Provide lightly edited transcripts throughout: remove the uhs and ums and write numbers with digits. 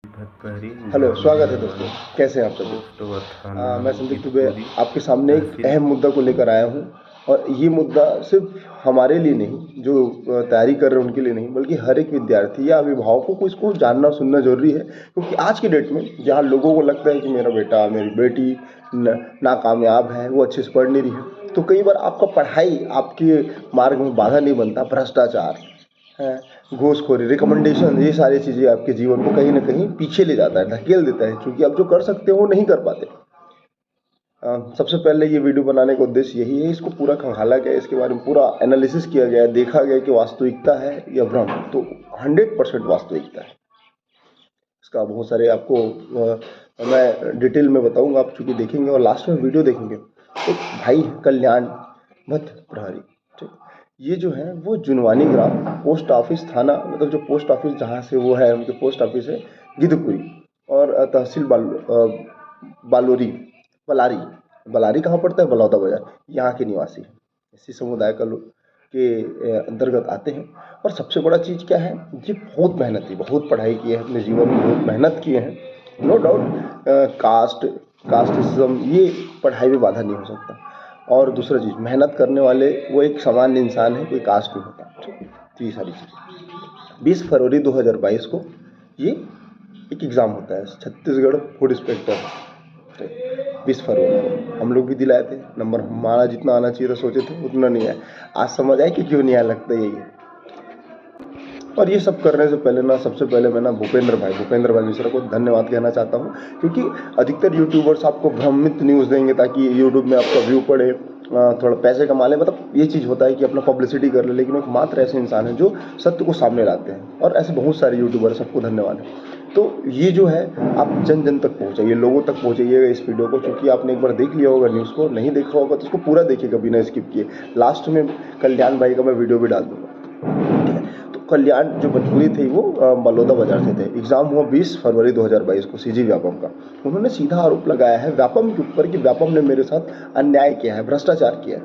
Hello, स्वागत है दोस्तों। कैसे हैं आप सभी? मैं संदीप दुबे आपके सामने एक अहम मुद्दा को लेकर आया हूँ। और ये मुद्दा सिर्फ हमारे लिए नहीं, जो तैयारी कर रहे हैं उनके लिए नहीं, बल्कि हर एक विद्यार्थी या अभिभावकों को इसको जानना सुनना जरूरी है। क्योंकि आज की डेट में जहाँ लोगों को लगता है कि मेरा बेटा मेरी बेटी नाकामयाब है, वो अच्छे से पढ़ नहीं रही है, तो कई बार आपका पढ़ाई आपके मार्ग में बाधा नहीं बनता, भ्रष्टाचार है, घूसखोरी, रिकमेंडेशन, ये सारी चीज़ें आपके जीवन को कहीं ना कहीं पीछे ले जाता है, ढकेल देता है, क्योंकि आप जो कर सकते हो वो नहीं कर पाते। सबसे पहले ये वीडियो बनाने का उद्देश्य यही है, इसको पूरा खंगाला गया, इसके बारे में पूरा एनालिसिस किया गया, देखा गया कि वास्तविकता है या भ्रम। तो 100% वास्तविकता है। इसका बहुत सारे आपको मैं डिटेल में बताऊंगा, आप चूंकि देखेंगे और लास्ट में वीडियो देखेंगे। एक भाई कल्याण भट्ट प्रहरी, ठीक, ये जो है वो जुनवानी ग्राम पोस्ट ऑफिस थाना, मतलब जो पोस्ट ऑफिस जहाँ से वो है, उनके पोस्ट ऑफिस है गिद्धपुरी, और तहसील बालोरी बलारी। बलारी कहाँ पड़ता है? बलौदा बाजार। यहाँ के निवासी हैं, इसी समुदाय का लोग के अंतर्गत आते हैं। और सबसे बड़ा चीज़ क्या है, ये बहुत मेहनती, बहुत पढ़ाई की है, अपने जीवन में बहुत मेहनत किए हैं। नो डाउट कास्टिज्म ये पढ़ाई में बाधा नहीं हो सकता। और दूसरा चीज़, मेहनत करने वाले वो एक सामान्य इंसान है, कोई कास्ट नहीं होता, ठीक है। तो ये सारी चीज़ें 20 फरवरी 2022 को ये एक एग्ज़ाम होता है, छत्तीसगढ़ फूड इंस्पेक्टर। 20 फरवरी को हम लोग भी दिलाए थे नंबर, हमारा जितना आना चाहिए था सोचे थे उतना नहीं आया। आज समझ आए कि क्यों नहीं आया, लगता यही है। और ये सब करने से पहले ना, सबसे पहले मैं ना भूपेंद्र भाई मिश्रा को धन्यवाद कहना चाहता हूँ। क्योंकि अधिकतर यूट्यूबर्स आपको भ्रमित न्यूज़ देंगे ताकि यूट्यूब में आपका व्यू पड़े, थोड़ा पैसे कमा ले, मतलब ये चीज़ होता है कि अपना पब्लिसिटी कर ले। लेकिन एक मात्र ऐसे इंसान है जो सत्य को सामने लाते हैं, और ऐसे बहुत सारे यूट्यूबर, सबको धन्यवाद है। तो ये जो है, आप जन जन तक पहुँचाइए, लोगों तक पहुँचाइएगा इस वीडियो को। क्योंकि आपने एक बार देख लिया होगा न्यूज़ को, नहीं देखा होगा तो उसको पूरा देखिएगा बिना स्किप किए। लास्ट में कल्याण भाई का मैं वीडियो भी डाल दूँगा। तो कल्याण जो भोजपुरी थे वो बलौदा बाजार से थे। एग्जाम हुआ 20 फरवरी 2022 को सीजी व्यापम का। उन्होंने सीधा आरोप लगाया है व्यापम के ऊपर कि व्यापम ने मेरे साथ अन्याय किया है, भ्रष्टाचार किया है।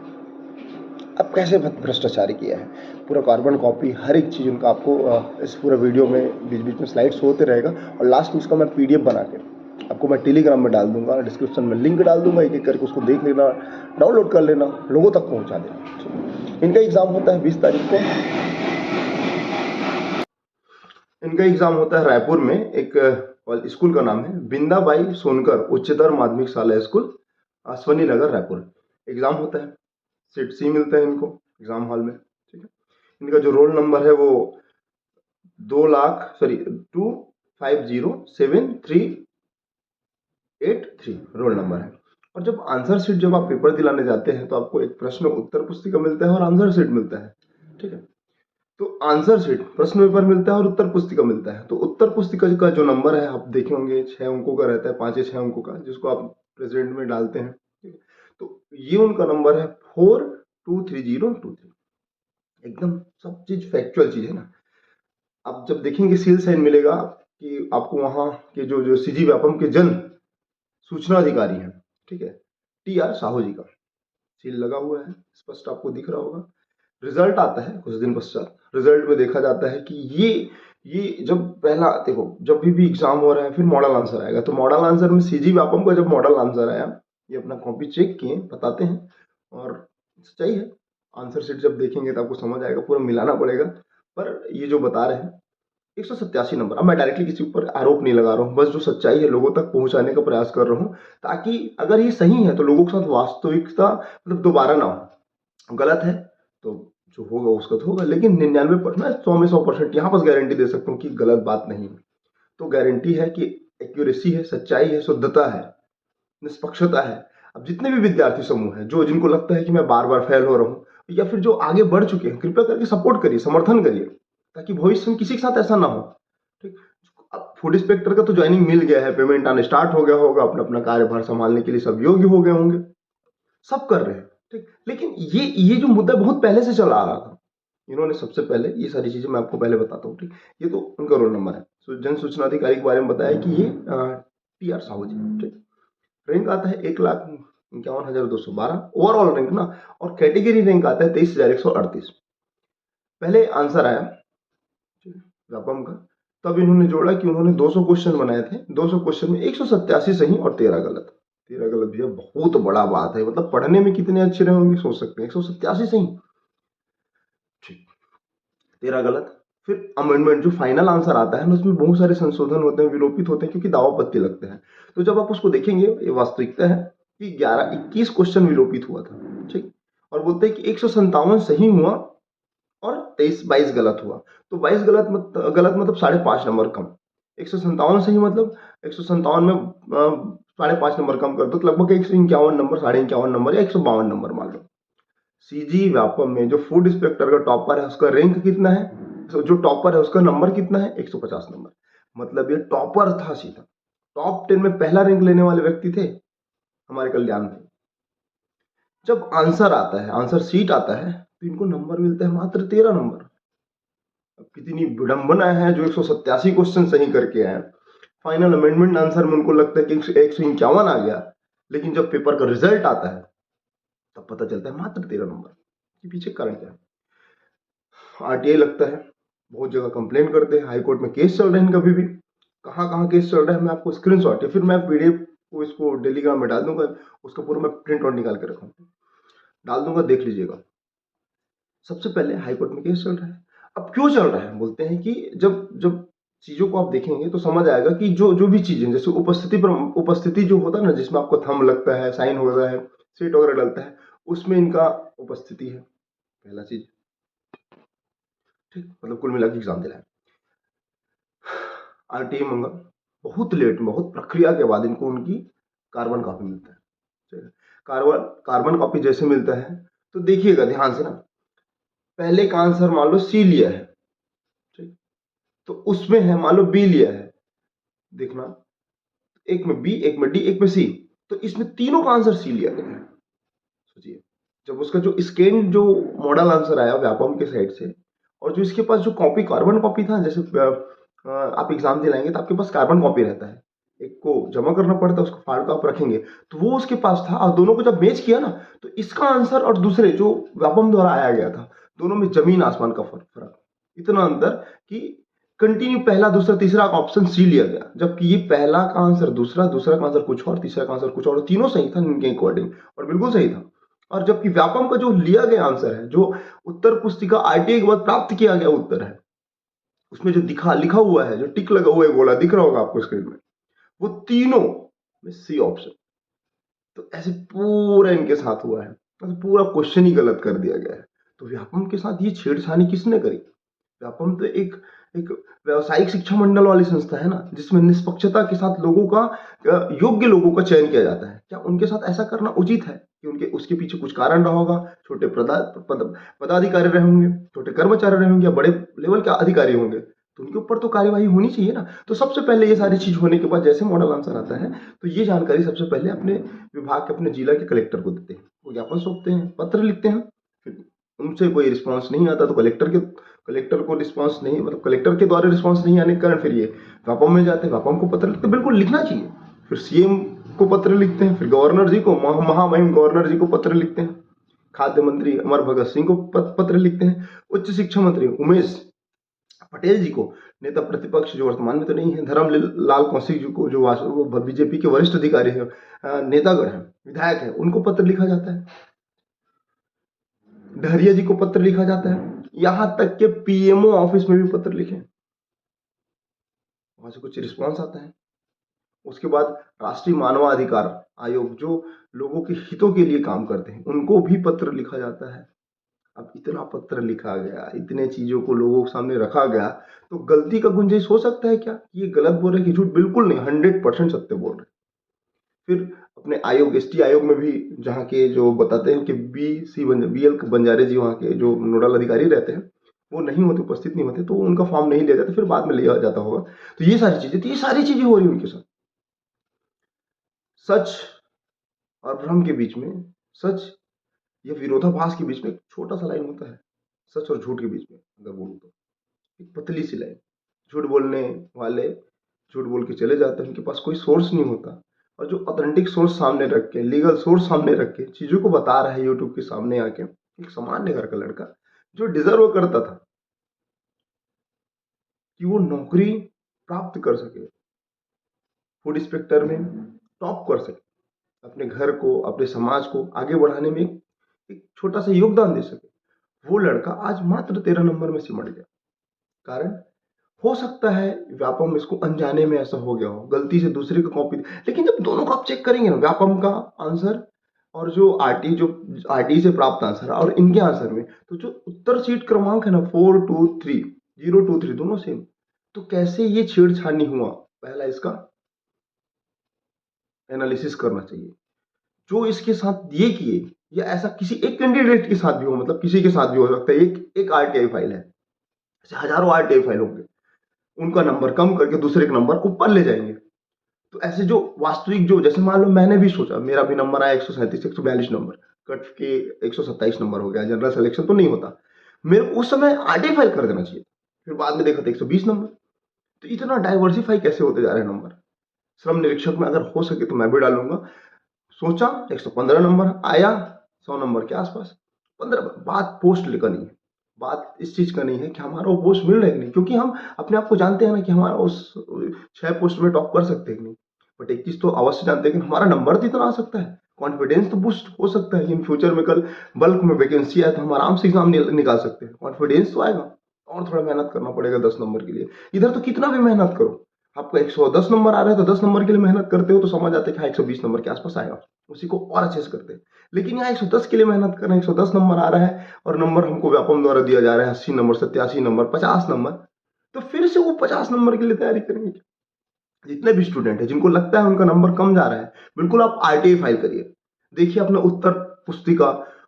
अब कैसे भ्रष्टाचार किया है, पूरा कार्बन कॉपी, हर एक चीज़ उनका आपको इस पूरा वीडियो में बीच बीच में स्लाइड्स होते रहेगा। और लास्ट में उसका मैं PDF बना के आपको मैं टेलीग्राम में डाल दूंगा, डिस्क्रिप्शन में लिंक डाल दूंगा, एक एक करके उसको देख लेना, डाउनलोड कर लेना, लोगों तक पहुंचा देना। इनका एग्ज़ाम होता है 20 तारीख को। इनका एग्जाम होता है रायपुर में, एक स्कूल का नाम है बिंदाबाई सोनकर उच्चतर माध्यमिक शाला स्कूल, अश्वनी नगर, रायपुर। एग्जाम होता है, सीट सी मिलता है इनको एग्जाम हॉल में, ठीक है। इनका जो रोल नंबर है वो 2,50,7383 रोल नंबर है। और जब आंसर शीट, जब आप पेपर दिलाने जाते हैं तो आपको एक प्रश्न उत्तर पुस्तिका मिलता है और आंसर शीट मिलता है, ठीक है। तो आंसर शीट, प्रश्न पेपर मिलता है और उत्तर पुस्तिका मिलता है। तो उत्तर पुस्तिका का जो नंबर है आप देखे होंगे 6 अंकों का रहता है, 5 या 6 अंकों का, जिसको आप प्रेजेंट में डालते हैं, ठीक है। तो ये उनका नंबर है 423023। एकदम सब चीज फैक्चुअल चीज है ना। आप जब देखेंगे सील साइन मिलेगा कि आपको वहां के जो जो सीजी व्यापम के जन सूचना अधिकारी हैं, ठीक है, TR साहू जी का सील लगा हुआ है, स्पष्ट आपको दिख रहा होगा। रिजल्ट आता है कुछ दिन पश्चात। रिजल्ट में देखा जाता है कि ये जब पहला देखो, जब भी एग्जाम हो रहा है फिर मॉडल आंसर आएगा, तो मॉडल आंसर में सीजी व्यापम का जब मॉडल आंसर आया, ये अपना कॉपी चेक किए, बताते हैं, और सच्चाई है। आंसर शीट जब देखेंगे तो आपको समझ आएगा, पूरा मिलाना पड़ेगा। पर ये जो बता रहे हैं 187 नंबर। अब मैं डायरेक्टली किसी ऊपर आरोप नहीं लगा रहा हूँ, बस जो सच्चाई है लोगों तक पहुंचाने का प्रयास कर रहा हूँ, ताकि अगर ये सही है तो लोगों के साथ वास्तविकता मतलब दोबारा ना हो। गलत है तो जो होगा उसका तो होगा, लेकिन 99, मैं 100 में 100% यहाँ पर गारंटी दे सकता हूँ कि गलत बात नहीं है। तो गारंटी है कि एक्यूरेसी है, सच्चाई है, शुद्धता है, निष्पक्षता है। अब जितने भी विद्यार्थी समूह है जो जिनको लगता है कि मैं बार बार फेल हो रहा हूँ, या फिर जो आगे बढ़ चुके हैं, कृपया करके सपोर्ट करिए, समर्थन करिए, ताकि भविष्य में किसी के साथ ऐसा ना हो, ठीक। अब फूड इंस्पेक्टर का तो ज्वाइनिंग मिल गया है, पेमेंट आने स्टार्ट हो गया होगा, अपना अपना कार्यभार संभालने के लिए सब योग्य हो गए होंगे, सब कर रहे हैं, ठीक। लेकिन ये जो मुद्दा बहुत पहले से चला आ रहा था, इन्होंने सबसे पहले ये सारी चीजें मैं आपको पहले बताता हूँ, ठीक। ये तो उनका रोल नंबर है। जन सूचना अधिकारी के बारे में बताया कि ये TR साहू जी, ठीक। रैंक आता है 1,51,212 ओवरऑल रैंक ना। और कैटेगरी रैंक आता है 23,138। पहले आंसर आया व्यापम का तब इन्होंने जोड़ा कि उन्होंने 200 क्वेश्चन बनाए थे, 200 क्वेश्चन में 187 सही और 13 गलत। 13 गलत भैया बहुत बड़ा बात है, मतलब पढ़ने में कितने अच्छे रहे होंगे सोच सकते हैं। 187 सही, ठीक, 13 गलत। फिर अमेंडमेंट जो फाइनल आंसर आता है ना, उसमें बहुत सारे संशोधन होते हैं, विलोपित होते हैं, क्योंकि दावा पत्ती लगते हैं। तो जब आप उसको देखेंगे, ये वास्तविकता है कि 21 क्वेश्चन विलोपित हुआ था, ठीक। और बोलते हैं कि 157 सही हुआ और 22 गलत हुआ। तो 22 गलत मतलब 5.5 नंबर कम। 157 सही मतलब 157 में 5.5 नंबर कम कर दो, तो लगभग 151 नंबर, 51 नंबर या 152 नंबर मान लो। सीजी व्यापम में जो फूड इंस्पेक्टर का टॉपर है, उसका रैंक कितना है, तो जो टॉपर है उसका नंबर कितना है, 150 नंबर। मतलब ये टॉपर था, सीधा टॉप 10 में पहला रैंक लेने वाले व्यक्ति थे हमारे कल्याण भाई। जब आंसर आता है, आंसर सीट आता है, तो इनको नंबर मिलता है मात्र 13 नंबर। अब कितनी विडंबना है, जो 187 क्वेश्चन सही करके आए, फाइनल अमेंडमेंट आंसर में उनको लगता है कि 151 आ गया, लेकिन जब पेपर का रिजल्ट आता है तब पता चलता है मात्र 13 नंबर। के पीछे कारण क्या है? आरटीआई लगता है, बहुत जगह कंप्लेन करते हैं, हाईकोर्ट में केस चल रहे हैं, कभी भी कहाँ कहाँ केस चल रहा है मैं आपको स्क्रीनशॉट या फिर मैं पीडीएफ को इसको टेलीग्राम में डाल दूंगा, उसका पूरा मैं प्रिंट आउट निकाल के रखूंगा, डाल दूंगा, देख लीजिएगा। सबसे पहले हाईकोर्ट में केस चल रहा है। अब क्यों चल रहा है, बोलते हैं कि जब जब चीजों को आप देखेंगे तो समझ आएगा कि जो जो भी चीजें, जैसे उपस्थिति जो होता है ना, जिसमें आपको थंब लगता है, साइन होता है, सीट वगैरह डलता है, उसमें इनका उपस्थिति है, पहला चीज, ठीक। मतलब कुल मिला के एग्जाम दिलाया, आरटीआई मंगा, बहुत लेट, बहुत प्रक्रिया के बाद इनको उनकी कार्बन कॉपी मिलता है, ठीक है। कार्बन कॉपी जैसे मिलता है तो देखिएगा ध्यान से ना, पहले का आंसर मान लो सी लिया है, ठीक, तो उसमें है मान लो बी लिया है, देखना, एक में बी, एक में डी, एक में सी, तो इसमें तीनों का आंसर सी लिया गया है। सोचिए, जब उसका जो स्कैन जो मॉडल आंसर आया व्यापम के साइड से, और जो इसके पास जो कॉपी, कार्बन कॉपी था, जैसे आप एग्जाम दिलाएंगे तो आपके पास कार्बन कॉपी रहता है, एक को जमा करना पड़ता है, उसको फाड़ कर आप रखेंगे, तो वो उसके पास था, और दोनों को जब मैच किया ना, तो इसका आंसर और दूसरे जो व्यापम द्वारा आया गया था, दोनों में जमीन आसमान का फर्क, इतना अंतर कि कंटिन्यू पहला, दूसरा, तीसरा का ऑप्शन सी लिया गया, जबकि ये पहला का आंसर दूसरा, दूसरा का आंसर कुछ और, तीसरा का आंसर कुछ और, तीनों सही था इनके अकॉर्डिंग, और बिल्कुल सही था। और जबकि व्यापम का जो लिया गया आंसर है, जो उत्तर पुस्तिका आरटीआई के बाद प्राप्त किया गया उत्तर है, उसमें जो लिखा हुआ है, जो टिक लगा हुआ है, गोला दिख रहा होगा आपको स्क्रीन में, वो तीनों में सी ऑप्शन। तो ऐसे पूरा इनके साथ हुआ है, तो पूरा क्वेश्चन ही गलत कर दिया गया है। तो व्यापम के साथ ये छेड़छाड़ी किसने करी? व्यापम तो एक एक व्यावसायिक शिक्षा मंडल वाली संस्था है ना, जिसमें निष्पक्षता के साथ लोगों का, योग्य लोगों का चयन किया जाता है। क्या उनके साथ ऐसा करना उचित है कि उनके उसके पीछे कुछ कारण रहा होगा? छोटे पदाधिकारी रहे होंगे, छोटे कर्मचारी रहे होंगे, या बड़े लेवल के अधिकारी होंगे, तो उनके ऊपर तो कार्यवाही होनी चाहिए ना। तो सबसे पहले ये सारी चीज होने के बाद जैसे मॉडल आंसर आता है, तो ये जानकारी सबसे पहले अपने विभाग के, अपने जिला के कलेक्टर को देते हैं, वो ज्ञापन सौंपते हैं, पत्र लिखते हैं, फिर उनसे कोई रिस्पॉन्स नहीं आता तो कलेक्टर को रिस्पांस नहीं, मतलब कलेक्टर के द्वारा रिस्पांस नहीं आने के कारण फिर ये व्यापम में जाते हैं, व्यापम को पत्र लिखते हैं, बिल्कुल लिखना चाहिए, फिर सीएम को पत्र लिखते हैं, फिर गवर्नर जी को, महामहिम गवर्नर जी को पत्र लिखते हैं, खाद्य मंत्री अमर भगत सिंह को पत्र लिखते हैं, उच्च शिक्षा मंत्री उमेश पटेल जी को, नेता प्रतिपक्ष जो वर्तमान में तो नहीं है, धर्मलाल कौशिक जी को, जो बीजेपी के वरिष्ठ अधिकारी है, नेतागण है, विधायक है, उनको पत्र लिखा जाता है, डहरिया जी को पत्र लिखा जाता है, यहां तक के पीएमओ ऑफिस में भी पत्र लिखे, वहां से कुछ रिस्पांस आता है। उसके बाद राष्ट्रीय मानवाधिकार आयोग, जो लोगों के हितों के लिए काम करते हैं, उनको भी पत्र लिखा जाता है। अब इतना पत्र लिखा गया, इतने चीजों को लोगों के सामने रखा गया, तो गलती का गुंजाइश हो सकता है क्या? ये गलत बोल रहे कि झूठ? बिल्कुल नहीं, 100% सत्य बोल रहे। फिर अपने आयोग, एसटी आयोग में भी, जहाँ के जो बताते हैं कि बीएल बंजारे जी वहाँ के जो नोडल अधिकारी रहते हैं, वो नहीं होते, उपस्थित नहीं होते, तो उनका फॉर्म नहीं लिया जाता, फिर बाद में लिया जाता होगा। तो ये सारी चीजें, तो ये सारी चीजें हो रही उनके साथ। सच और भ्रम के बीच में, सच या विरोधाभास के बीच में एक छोटा सा लाइन होता है, सच और झूठ के बीच में अगर बोलूं तो एक पतली सी लाइन। झूठ बोलने वाले झूठ बोल के चले जाते हैं, उनके पास कोई सोर्स नहीं होता, और जो ऑथेंटिक सोर्स सामने रख के, लीगल सोर्स सामने रख के चीजों को बता रहा है यूट्यूब के सामने आके, एक सामान्य घर का लड़का जो डिजर्व करता था कि वो नौकरी प्राप्त कर सके, फूड इंस्पेक्टर में टॉप कर सके, अपने घर को, अपने समाज को आगे बढ़ाने में एक छोटा सा योगदान दे सके, वो लड़का आज मात्र 13 नंबर में सिमट गया। कारण हो सकता है व्यापम इसको अनजाने में ऐसा हो गया हो, गलती से दूसरे का कॉपी, लेकिन जब दोनों का आप चेक करेंगे ना, व्यापम का आंसर और जो आरटी से प्राप्त आंसर और इनके आंसर में, तो जो उत्तर सीट क्रमांक है ना 423 023 दोनों सेम, तो कैसे ये छेड़छाड़ हुआ, पहला इसका एनालिसिस करना चाहिए। जो इसके साथ ये किए, या ऐसा किसी एक कैंडिडेट के साथ भी हो, मतलब किसी के साथ भी हो सकता है, एक आरटीआई फाइल है, ऐसे हजारों आरटीआई फाइल होंगे, उनका नंबर कम करके दूसरे का नंबर ऊपर ले जाएंगे। तो ऐसे जो वास्तविक, जो जैसे मान लो मैंने भी सोचा मेरा भी नंबर आया 137 142 नंबर, कट के 127 नंबर हो गया, जनरल सिलेक्शन तो नहीं होता, मेरे को उस समय आरटीआई फाइल कर देना चाहिए, फिर बाद में देखा था 120 नंबर। तो इतना डाइवर्सिफाई कैसे होते जा रहे हैं नंबर। श्रम निरीक्षक में अगर हो सके तो मैं भी डालूंगा। सोचा 115 नंबर आया, 100 नंबर के आसपास, 15। बात पोस्ट लेकर नहीं है, बात इस चीज का नहीं है कि हमारा वो पोस्ट मिल रहा है कि नहीं, क्योंकि हम अपने आप को जानते हैं ना कि हमारा उस 6 पोस्ट में टॉप कर सकते हैं कि नहीं। बट एक चीज तो अवश्य जानते हैं कि हमारा नंबर तो इतना आ सकता है, कॉन्फिडेंस तो बूस्ट हो सकता है कि इन फ्यूचर में कल बल्क में वैकेंसी आए तो हम आराम से एग्जाम निकाल सकते हैं, कॉन्फिडेंस तो आएगा। और थोड़ा मेहनत करना पड़ेगा 10 नंबर के लिए, इधर तो कितना भी मेहनत करो, आपको 110 नंबर आ रहा है तो 10 नंबर के लिए मेहनत करते हो तो समझ आते हैं कि हाँ 120 नंबर के आसपास आएगा, उसी को और अच्छे से करते हैं। लेकिन यहाँ 110 के लिए मेहनत कर रहे हैं, 110 नंबर आ रहा है और नंबर हमको व्यापम द्वारा दिया जा रहा है 80 नंबर, 87 नंबर, 50 नंबर, तो फिर से वो 50 नंबर के लिए तैयारी करेंगे। जितने भी स्टूडेंट है जिनको लगता है उनका नंबर कम जा रहा है, बिल्कुल आप आरटीआई फाइल करिए, देखिए अपना उत्तर पुस्तिका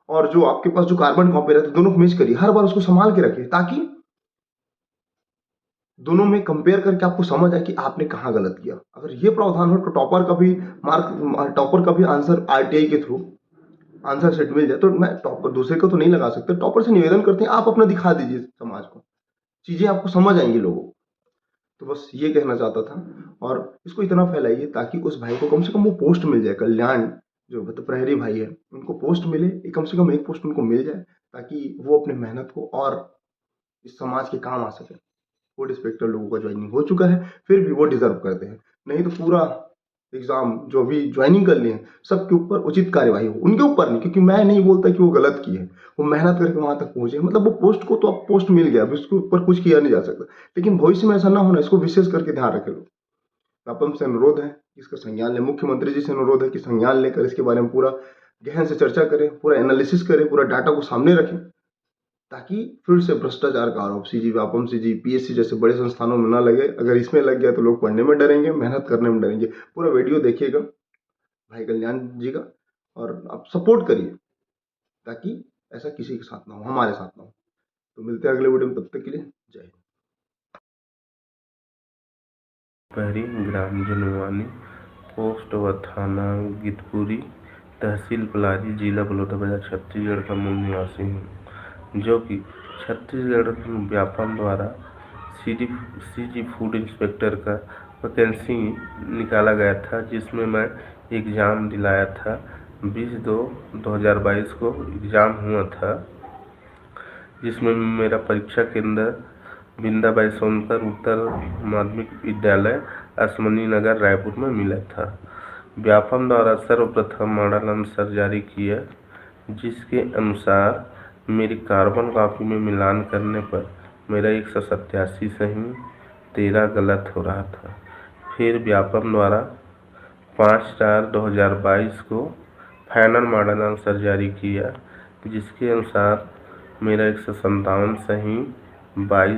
और जो आपके पास जो कार्बन कॉपी रहता है दोनों को मैच करिए, हर बार उसको संभाल के रखिए, ताकि दोनों में कंपेयर करके आपको समझ आए कि आपने कहाँ गलत किया। अगर ये प्रावधान हो तो टॉपर का भी आंसर आरटीआई के थ्रू आंसर सेट मिल जाए, तो मैं टॉपर दूसरे को तो नहीं लगा सकते, टॉपर से निवेदन करते हैं आप अपना दिखा दीजिए समाज को, चीजें आपको समझ आएंगी लोगों को। तो बस ये कहना चाहता था, और इसको इतना फैलाइए ताकि उस भाई को कम से कम वो पोस्ट मिल जाए, कल्याण जो मतलब प्रहरी भाई है उनको पोस्ट मिले, कम से कम एक पोस्ट उनको मिल जाए, ताकि वो अपने मेहनत को और इस समाज के काम आ सके। फूड इंस्पेक्टर लोगों का ज्वाइनिंग हो चुका है, फिर भी वो डिजर्व करते हैं, नहीं तो पूरा एग्जाम जो भी ज्वाइनिंग कर लिए हैं सबके ऊपर उचित कार्यवाही हो, उनके ऊपर नहीं, क्योंकि मैं नहीं बोलता कि वो गलत किए हैं, वो मेहनत करके वहां तक पहुंचे, मतलब वो पोस्ट को तो अब पोस्ट मिल गया, अब उसके ऊपर कुछ किया नहीं जा सकता, लेकिन भविष्य में ऐसा ना होना, इसको विशेष करके ध्यान रखे लोग। व्यापम से अनुरोध है इसका संज्ञान लें, मुख्यमंत्री जी से अनुरोध है कि संज्ञान लेकर इसके बारे में पूरा गहन से चर्चा करें, पूरा एनालिसिस करें, पूरा डाटा को सामने रखें, ताकि फिर से भ्रष्टाचार का आरोप सीजी, व्यापम सीजी, पीएससी जैसे बड़े संस्थानों में ना लगे। अगर इसमें लग गया तो लोग पढ़ने में डरेंगे, मेहनत करने में डरेंगे। पूरा वीडियो देखिएगा भाई कल्याण जी का, और आप सपोर्ट करिए ताकि ऐसा किसी के साथ ना हो, हमारे साथ ना हो। तो मिलते हैं अगले वीडियो में, तब तक के लिए जय हिंद। पहरी ग्राम जनवानी, पोस्ट व थाना गीतपुरी, तहसील पलारी, जिला बलौदाबाजार, छत्तीसगढ़ का मूल निवासी हूँ, जो कि छत्तीसगढ़ व्यापम द्वारा सीजी फूड इंस्पेक्टर का वैकेंसी निकाला गया था, जिसमें मैं एग्ज़ाम दिलाया था। 20/2/2022 को एग्ज़ाम हुआ था, जिसमें मेरा परीक्षा केंद्र बिंदाबाई सोनकर उत्तर माध्यमिक विद्यालय असमनी नगर रायपुर में मिला था। व्यापम द्वारा सर्वप्रथम मॉडल आंसर जारी किया, जिसके अनुसार मेरी कार्बन कॉपी में मिलान करने पर मेरा 187 सही 13 गलत हो रहा था। फिर व्यापम द्वारा 5/4/2022 को फाइनल मॉडल आंसर जारी किया, जिसके अनुसार मेरा 157 सही 22